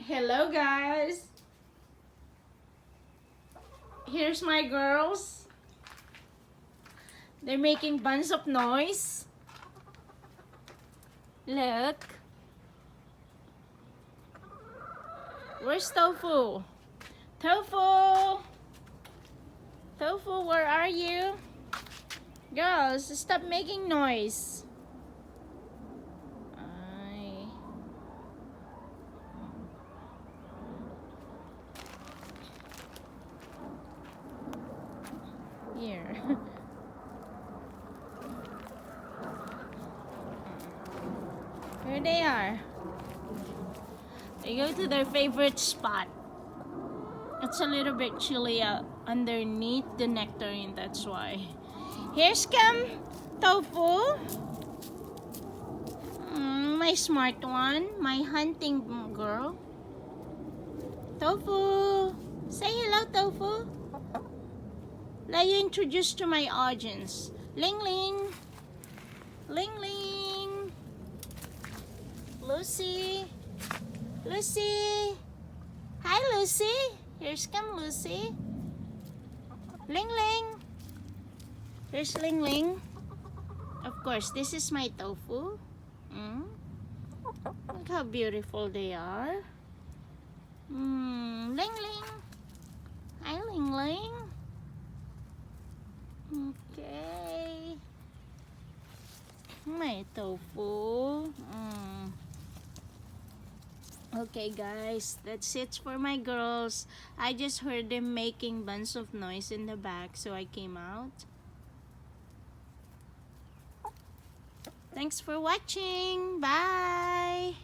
Hello guys, here's my girls. They're making bunch of noise. Look, where's Tofu? Tofu, Tofu, where are you? Girls, stop making noise. Here. Here they are. They go to their favorite spot. It's a little bit chilly out underneath the nectarine, that's why. Here's come Tofu. My smart one, my hunting girl. Tofu. Say hello, Tofu. Let you introduce to my audience. Ling Ling. Ling Ling. Lucy. Lucy. Hi, Lucy. Here's come Lucy. Ling Ling. Here's Ling Ling. Of course, this is my Tofu. Look how beautiful they are. Ling Ling. Hi, Ling Ling. Okay. My Tofu. Okay guys, that's it for my girls. I just heard them making bunch of noise in the back, so I came out. Thanks for watching. Bye.